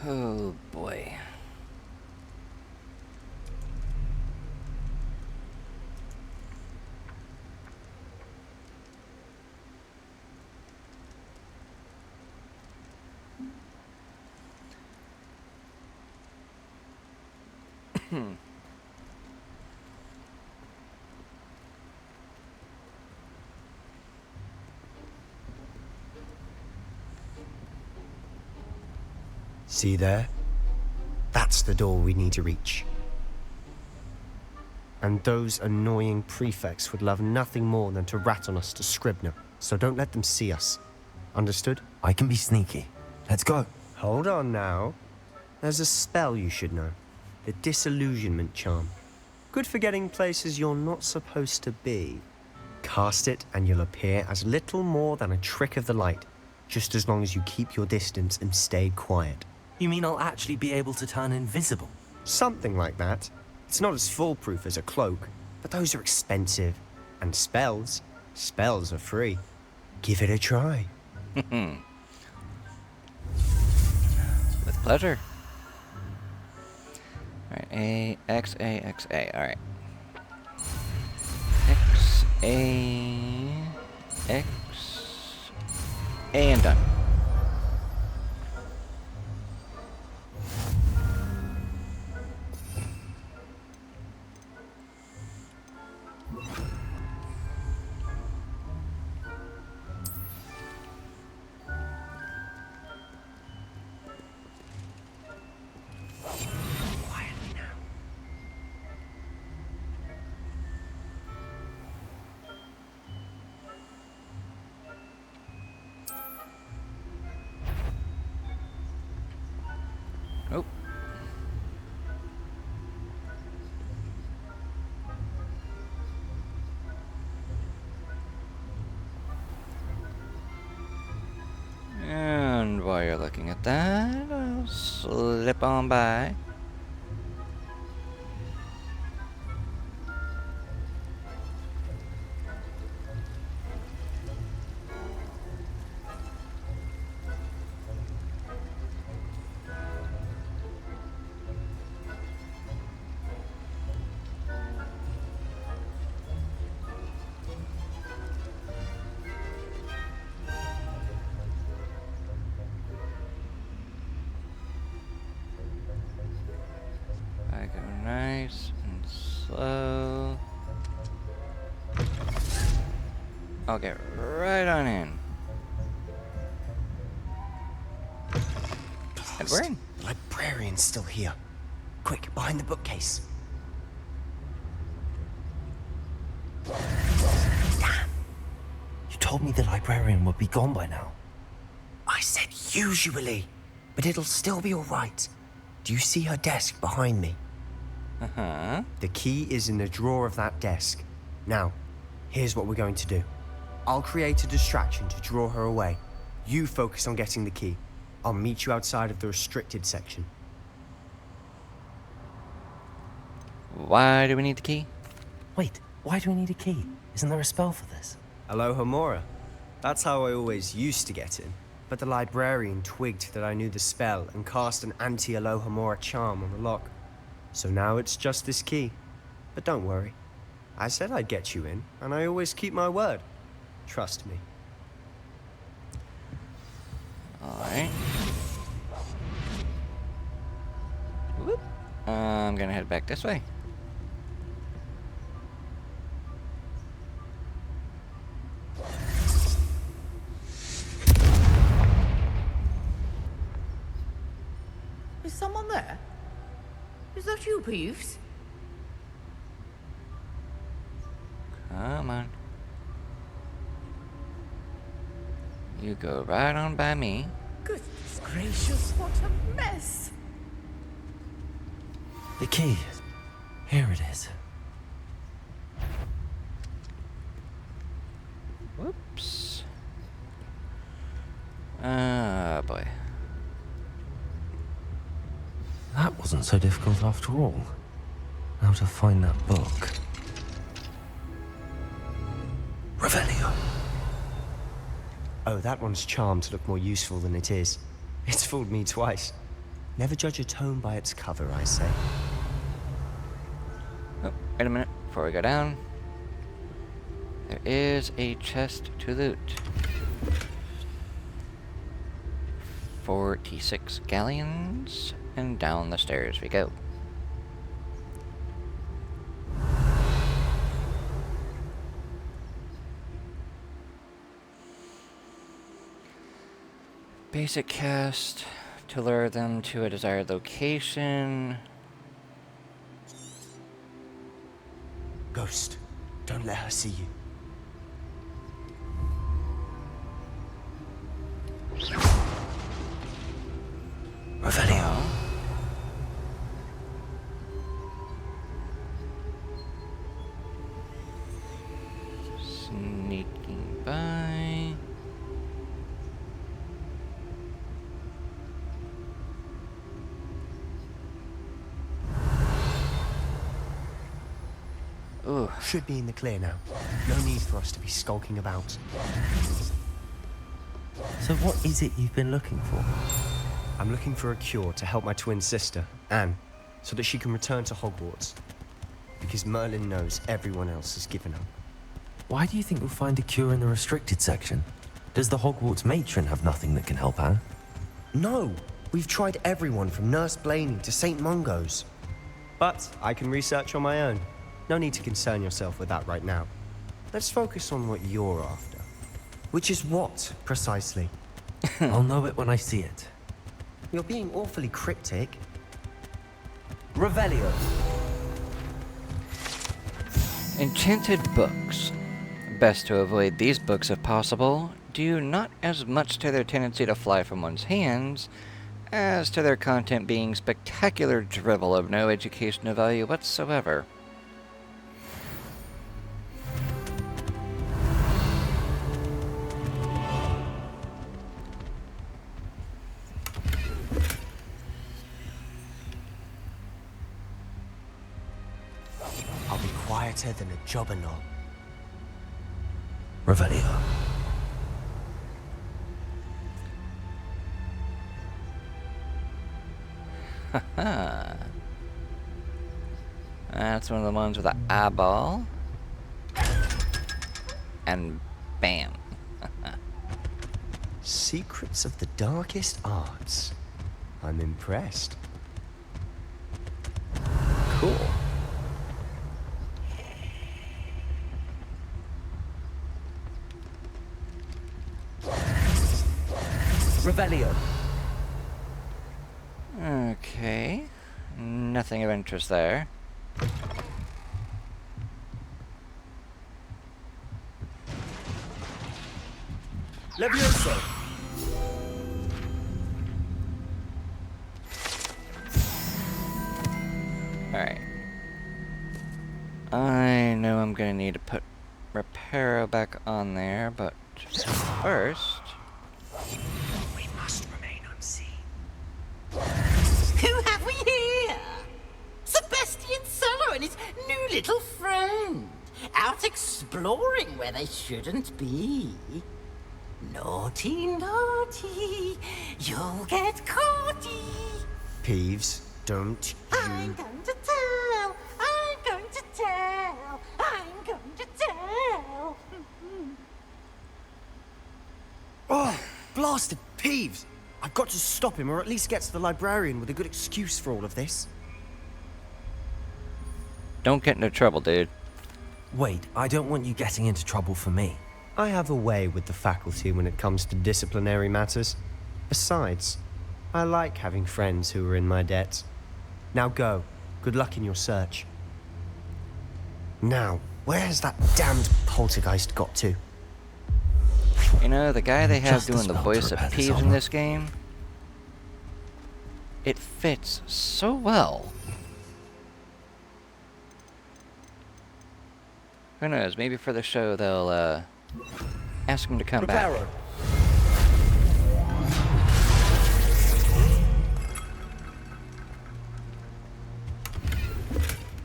Speaker 1: Oh boy.
Speaker 2: See there? That's the door we need to reach. And those annoying prefects would love nothing more than to rat on us to Scribner, so don't let them see us. Understood?
Speaker 5: I can be sneaky. Let's go.
Speaker 2: Hold on now. There's a spell you should know. The Disillusionment Charm. Good for getting places you're not supposed to be. Cast it and you'll appear as little more than a trick of the light, just as long as you keep your distance and stay quiet.
Speaker 5: You mean I'll actually be able to turn invisible?
Speaker 2: Something like that. It's not as foolproof as a cloak, but those are expensive. And spells are free. Give it a try.
Speaker 1: With pleasure. Alright, A, X, A, X, A. Alright. X, A, X, A, and done.
Speaker 2: Quietly now.
Speaker 1: Nope. And while you're looking at that, I'll slip on by. I go nice and slow. I'll get right on in. And we're in.
Speaker 2: The librarian's still here. Quick, behind the bookcase. Damn.
Speaker 5: You told me the librarian would be gone by now.
Speaker 2: I said usually, but it'll still be all right. Do you see her desk behind me?
Speaker 1: Uh-huh.
Speaker 2: The key is in the drawer of that desk. Now, here's what we're going to do. I'll create a distraction to draw her away. You focus on getting the key. I'll meet you outside of the restricted section.
Speaker 1: Why do we need the key?
Speaker 5: Wait, why do we need a key? Isn't there a spell for this?
Speaker 2: Aloha Mora. That's how I always used to get in. But the librarian twigged that I knew the spell and cast an anti-Aloha Mora charm on the lock. So now it's just this key. But don't worry. I said I'd get you in, and I always keep my word. Trust me.
Speaker 1: Alright. Whoop. I'm gonna head back this way.
Speaker 11: Is someone there? Is that you, Peeves?
Speaker 1: Come on. You go right on by me.
Speaker 11: Goodness gracious, what a mess!
Speaker 5: The key. Here it is.
Speaker 1: Whoops. Ah, boy.
Speaker 5: That wasn't so difficult after all. Now to find that book. Revelio.
Speaker 2: Oh, that one's charmed to look more useful than it is. It's fooled me twice. Never judge a tome by its cover, I say.
Speaker 1: Oh, wait a minute. Before we go down, there is a chest to loot. 46 galleons, and down the stairs we go. Basic cast to lure them to a desired location.
Speaker 2: Ghost, don't let her see you.
Speaker 5: Revelio.
Speaker 1: Sneaking by. Ooh.
Speaker 2: Should be in the clear now. No need for us to be skulking about.
Speaker 5: So what is it you've been looking for?
Speaker 2: I'm looking for a cure to help my twin sister, Anne, so that she can return to Hogwarts. Because Merlin knows everyone else has given up.
Speaker 5: Why do you think we'll find a cure in the restricted section? Does the Hogwarts matron have nothing that can help Anne?
Speaker 2: No! We've tried everyone from Nurse Blaney to St. Mungo's. But I can research on my own. No need to concern yourself with that right now. Let's focus on what you're after. Which is what, precisely?
Speaker 5: I'll know it when I see it.
Speaker 2: You're being awfully cryptic.
Speaker 5: Revelio.
Speaker 1: Enchanted books. Best to avoid these books if possible, due not as much to their tendency to fly from one's hands, as to their content being spectacular drivel of no educational value whatsoever.
Speaker 2: I'll be quieter than a jobberknoll.
Speaker 5: Revelio.
Speaker 1: Haha. That's one of the ones with the eyeball. And bam.
Speaker 2: Secrets of the darkest arts. I'm impressed. Cool.
Speaker 5: Revelio.
Speaker 1: Okay. Nothing of interest there.
Speaker 2: Levioso.
Speaker 1: Alright. I know I'm gonna need to put Reparo back on there, but first...
Speaker 2: We must remain unseen.
Speaker 14: Who have we here? Sebastian Solo and his new little friend. Out exploring where they shouldn't be. Naughty, naughty. You'll get caughty.
Speaker 2: Peeves, don't you...
Speaker 14: I'm going to tell. I'm going to tell. I'm going to tell.
Speaker 2: Oh, blasted Peeves! I've got to stop him, or at least get to the librarian with a good excuse for all of this.
Speaker 1: Don't get into trouble, dude.
Speaker 5: Wait, I don't want you getting into trouble for me.
Speaker 2: I have a way with the faculty when it comes to disciplinary matters. Besides, I like having friends who are in my debt. Now go. Good luck in your search. Now, where's that damned poltergeist got to?
Speaker 1: You know, the guy they have
Speaker 5: Just
Speaker 1: doing the
Speaker 5: about to
Speaker 1: voice of
Speaker 5: repair this
Speaker 1: Peeves in
Speaker 5: armor.
Speaker 1: this game, it fits so well. Who knows, maybe for the show they'll, ask him to come back.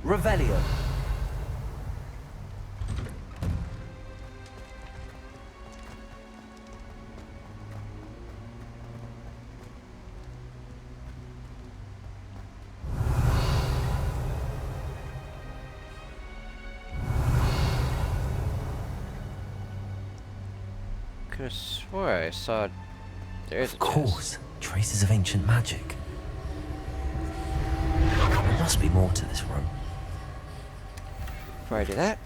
Speaker 5: Revelio.
Speaker 1: Could have swore I saw there's
Speaker 5: Of course, traces of ancient magic. There must be more to this room.
Speaker 1: Before I do that,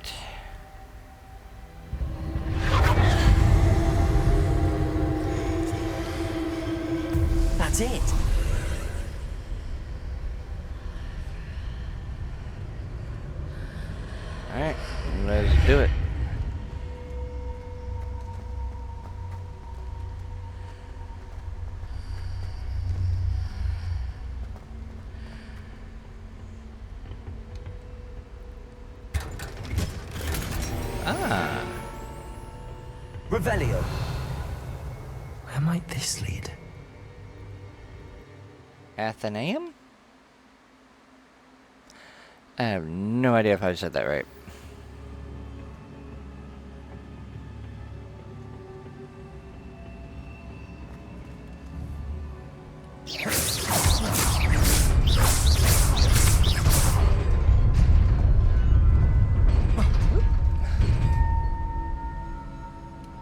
Speaker 5: That's it.
Speaker 1: alright, let's do it. Ah.
Speaker 5: Revelio. Where might this lead?
Speaker 1: Athenaeum? I have no idea if I said that right.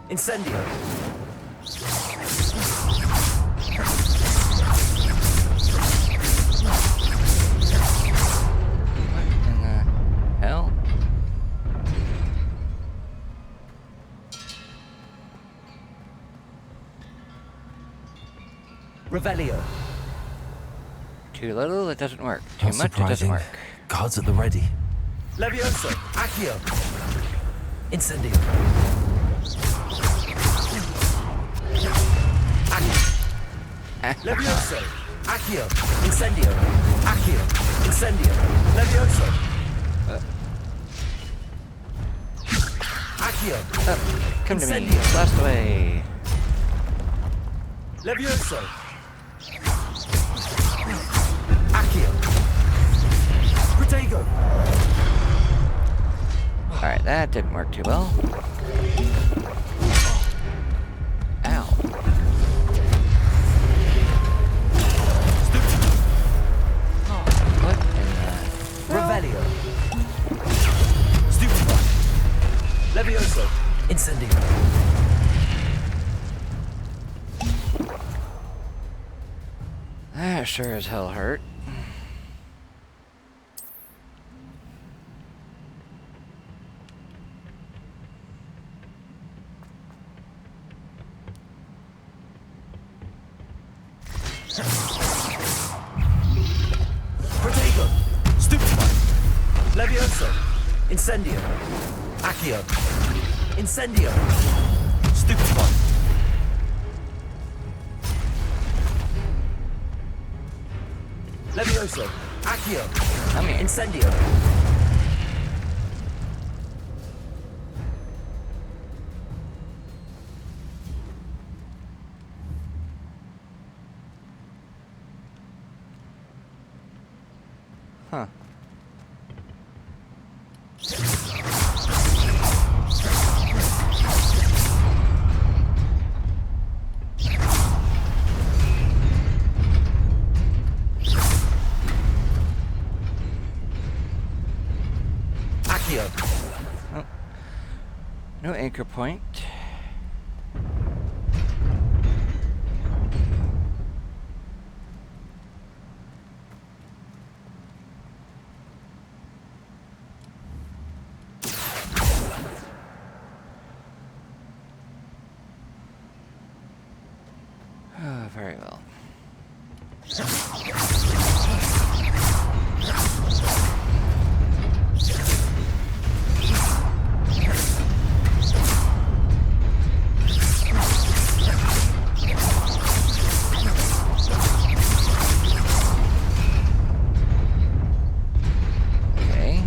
Speaker 2: Incendio.
Speaker 1: What in the hell?
Speaker 5: Revelio.
Speaker 1: Too little, it doesn't work. Too
Speaker 5: Not
Speaker 1: much, it doesn't
Speaker 5: surprising.
Speaker 1: work.
Speaker 5: Guards at the ready. Levioso. Accio. Incendio. Levioso. Accio. Incendio. Accio. Incendio. Levioso. Accio.
Speaker 1: Come to me.
Speaker 5: Incendio.
Speaker 1: Blast away.
Speaker 5: Levioso. Accio. Protego.
Speaker 1: Alright, that didn't work too well. Ow. What in the...
Speaker 5: Revelio. Stupefy. Levioso. Incendio.
Speaker 1: That sure as hell hurt.
Speaker 5: Protego. Stupefy. Levioso. Incendio. Accio. Incendio. Stupefy. Levioso. Accio.
Speaker 1: Come here.
Speaker 5: Incendio.
Speaker 1: Huh.
Speaker 5: Accio.
Speaker 1: Oh. No anchor point. Oh, very well. Okay.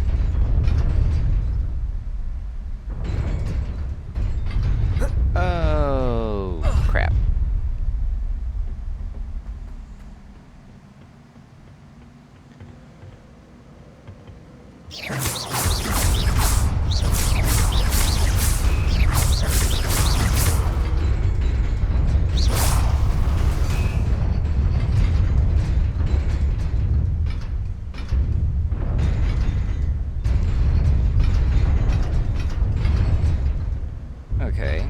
Speaker 1: Oh, crap. Okay.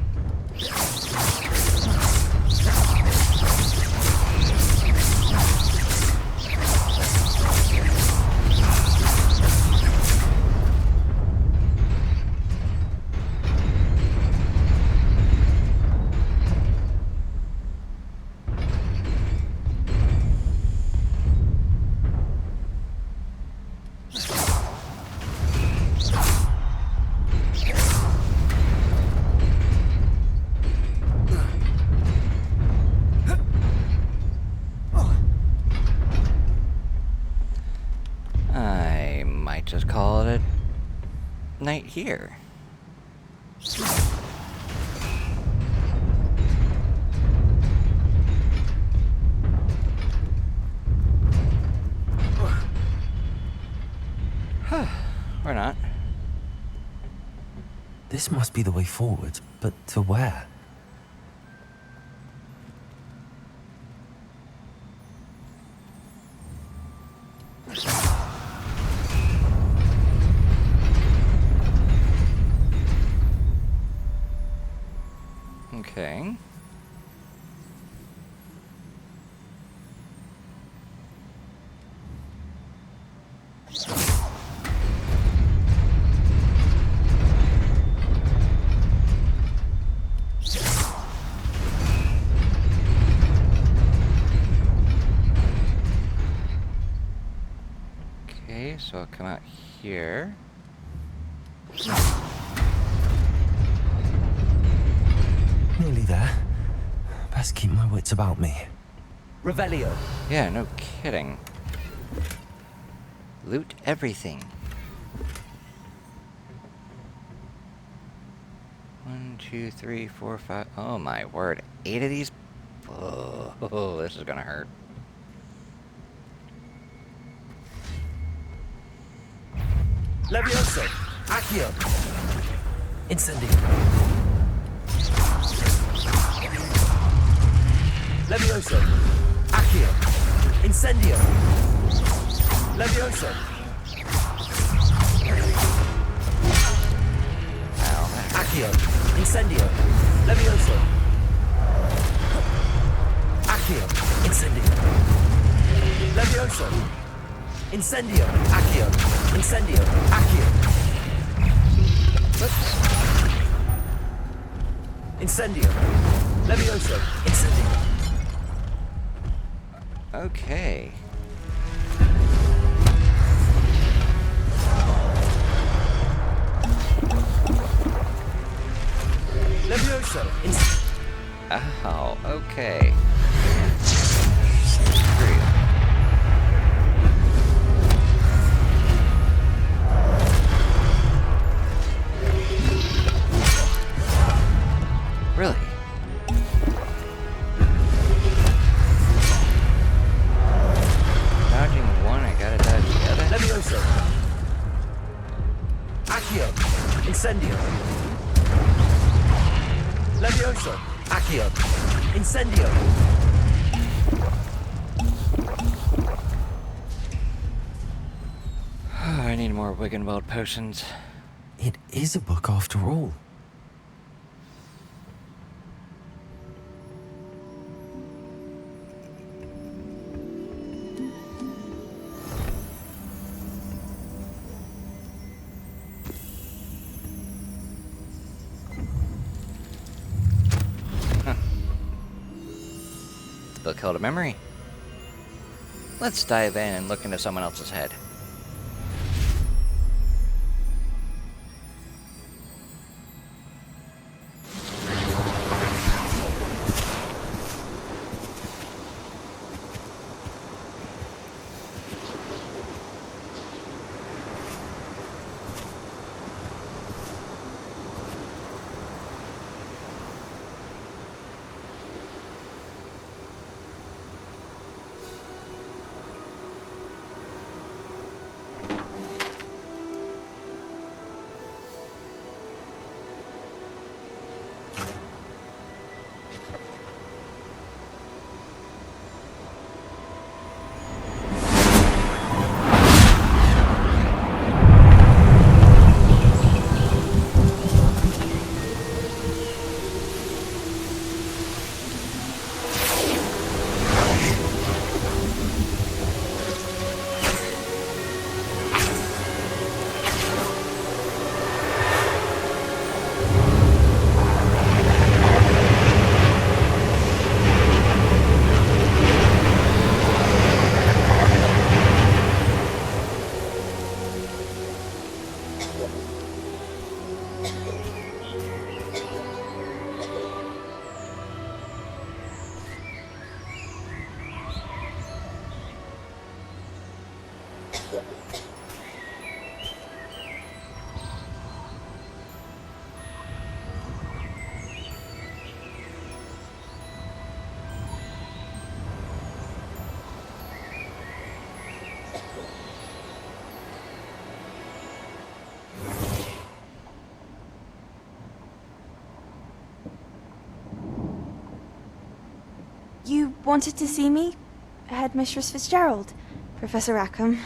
Speaker 1: I might just call it a night here. Or not.
Speaker 5: This must be the way forward, but to where?
Speaker 1: Okay. come out here.
Speaker 5: Nearly there. Best keep my wits about me.
Speaker 13: Revelio.
Speaker 1: Yeah, no kidding. Loot everything. 1, 2, 3, 4, 5. Oh my word. 8 of these? Oh, this is gonna hurt.
Speaker 13: Levioso. Accio.
Speaker 5: Incendio.
Speaker 13: Levioso. Accio.
Speaker 5: Incendio.
Speaker 13: Levioso.
Speaker 5: Accio. Incendio.
Speaker 13: Levioso.
Speaker 5: Accio. Incendio.
Speaker 13: Levioso.
Speaker 5: Incendio. Accio. Incendio. Accio. Incendio.
Speaker 13: Levioso.
Speaker 5: Incendio.
Speaker 1: Okay.
Speaker 13: Levioso.
Speaker 1: Oh, okay. Screw. Really? Dodging one, I gotta dodge the other?
Speaker 13: Levioso. Accio. Incendio. Levioso.
Speaker 5: Accio. Incendio.
Speaker 1: I need more Wiggenweld potions.
Speaker 5: It is a book after all.
Speaker 1: The book held a memory. Let's dive in and look into someone else's head.
Speaker 15: You wanted to see me? Headmistress Fitzgerald? Professor Rackham?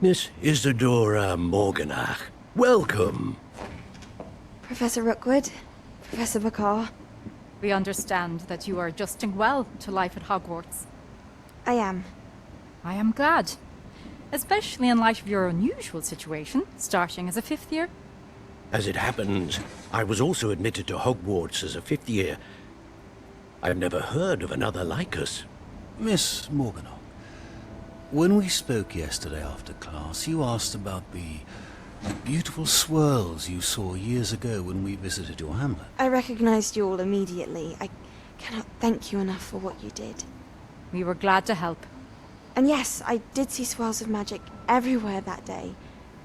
Speaker 16: Miss Isadora Morganach, welcome.
Speaker 15: Professor Rookwood? Professor Bakar?
Speaker 17: We understand that you are adjusting well to life at Hogwarts.
Speaker 15: I am.
Speaker 17: I am glad. Especially in light of your unusual situation, starting as a 5th year.
Speaker 16: As it happens, I was also admitted to Hogwarts as a 5th year. I've never heard of another like us.
Speaker 3: Miss Morganoff,
Speaker 18: When we spoke yesterday after class, you asked about the beautiful swirls you saw years ago when we visited your hamlet.
Speaker 15: I recognized you all immediately. I cannot thank you enough for what you did.
Speaker 17: We were glad to help.
Speaker 15: And yes, I did see swirls of magic everywhere that day.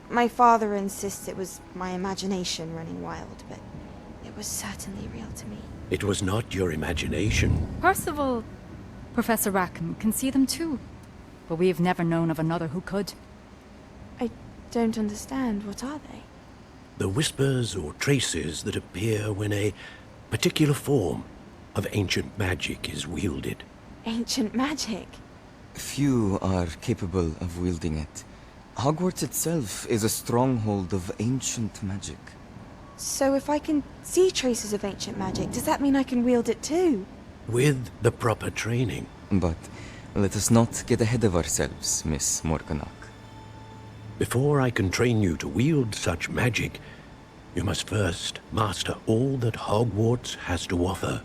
Speaker 15: My father insists it was my imagination running wild, but it was certainly real to me.
Speaker 16: It was not your imagination.
Speaker 17: Percival, Professor Rackham can see them too. But we've never known of another who could.
Speaker 15: I don't understand. What are they?
Speaker 16: The whispers or traces that appear when a particular form of ancient magic is wielded.
Speaker 15: Ancient magic?
Speaker 5: Few are capable of wielding it. Hogwarts itself is a stronghold of ancient magic.
Speaker 15: So if I can see traces of ancient magic, does that mean I can wield it too?
Speaker 16: With the proper training.
Speaker 5: But let us not get ahead of ourselves, Miss Morganach.
Speaker 16: Before I can train you to wield such magic, you must first master all that Hogwarts has to offer.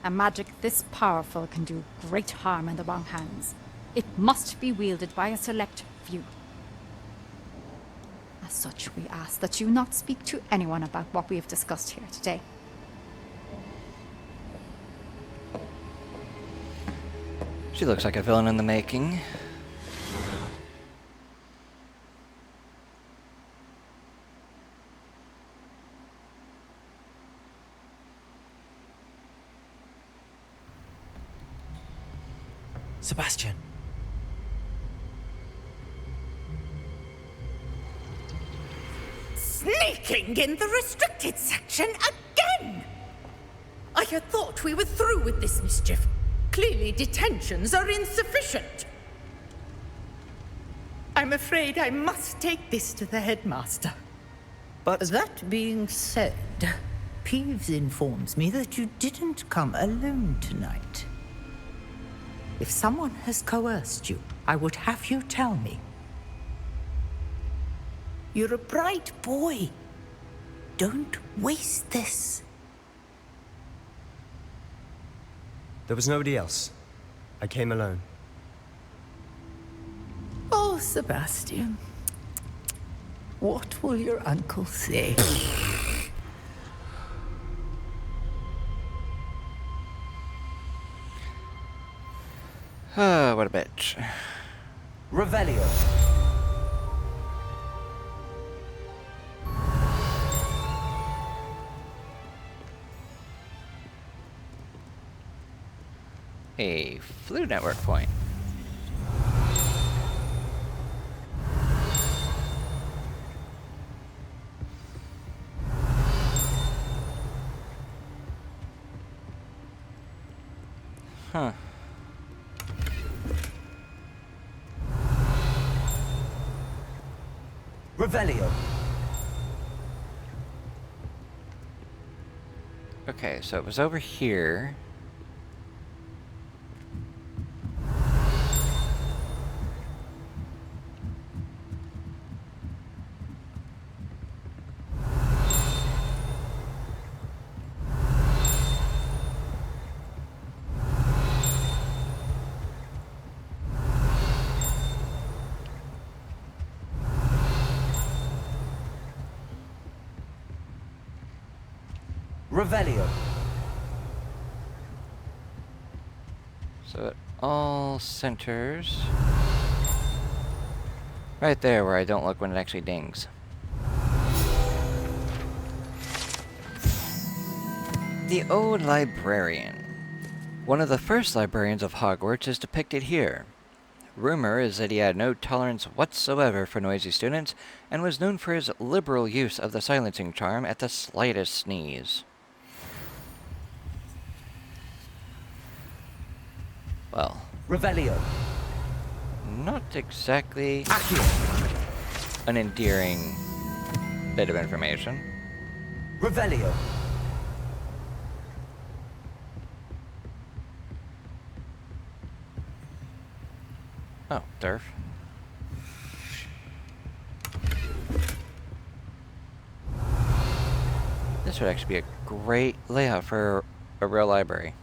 Speaker 17: A magic this powerful can do great harm in the wrong hands. It must be wielded by a select few. As such, we ask that you not speak to anyone about what we have discussed here today.
Speaker 1: She looks like a villain in the making.
Speaker 2: Sebastian.
Speaker 19: Sneaking in the restricted section again! I had thought we were through with this mischief. Clearly detentions are insufficient. I'm afraid I must take this to the headmaster.
Speaker 2: But
Speaker 19: that being said, Peeves informs me that you didn't come alone tonight. If someone has coerced you, I would have you tell me. You're a bright boy. Don't waste this.
Speaker 2: there was nobody else. I came alone.
Speaker 19: Oh, Sebastian. What will your uncle say?
Speaker 1: What a bitch.
Speaker 13: Revelio.
Speaker 1: A flu network point. Huh.
Speaker 13: Revelio.
Speaker 1: Okay, so it was over here.
Speaker 13: Revelio.
Speaker 1: So it all centers right there where I don't look when it actually dings. The Old Librarian. One of the first librarians of Hogwarts is depicted here. Rumor is that he had no tolerance whatsoever for noisy students and was known for his liberal use of the silencing charm at the slightest sneeze. Well,
Speaker 13: Revelio.
Speaker 1: Not exactly an endearing bit of information.
Speaker 13: Revelio.
Speaker 1: Oh, Durf. This would actually be a great layout for a real library.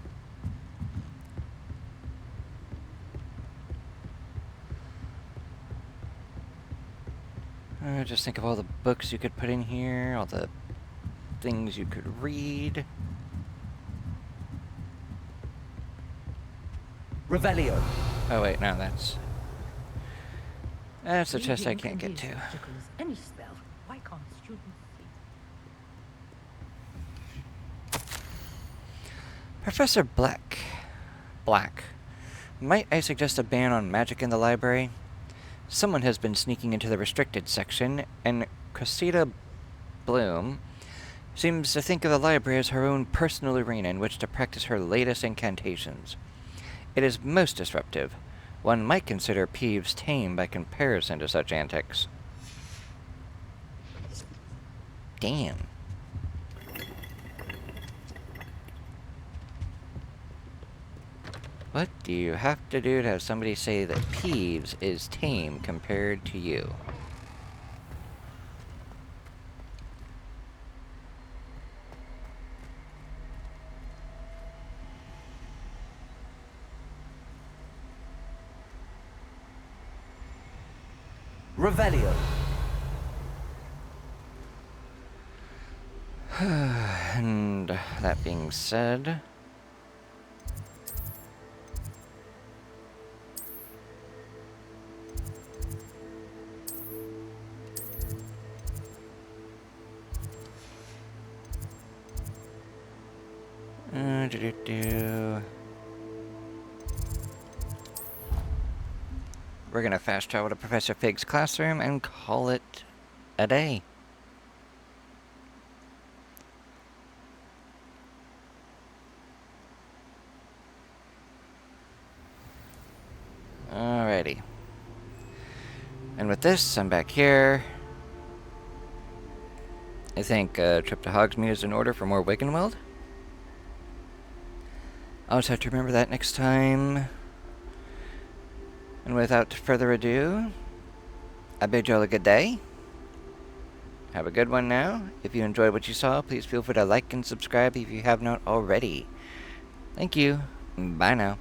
Speaker 1: Just think of all the books you could put in here, all the things you could read.
Speaker 13: Revelio.
Speaker 1: Oh wait, no, that's a chest I can't get to.
Speaker 19: Any spell. Why can't students see?
Speaker 1: Professor Black. Might I suggest a ban on magic in the library? Someone has been sneaking into the restricted section, and Cressida Bloom seems to think of the library as her own personal arena in which to practice her latest incantations. It is most disruptive. One might consider Peeves tame by comparison to such antics. Damn. What do you have to do to have somebody say that Peeves is tame compared to you?
Speaker 13: Revelio.
Speaker 1: And that being said, we're gonna fast travel to Professor Fig's classroom and call it a day. Alrighty. And with this, I'm back here. I think a trip to Hogsmeade is in order for more Wiggenweld. I'll just have to remember that next time. And without further ado, I bid you all a good day. Have a good one now. If you enjoyed what you saw, please feel free to like and subscribe if you have not already. Thank you. Bye now.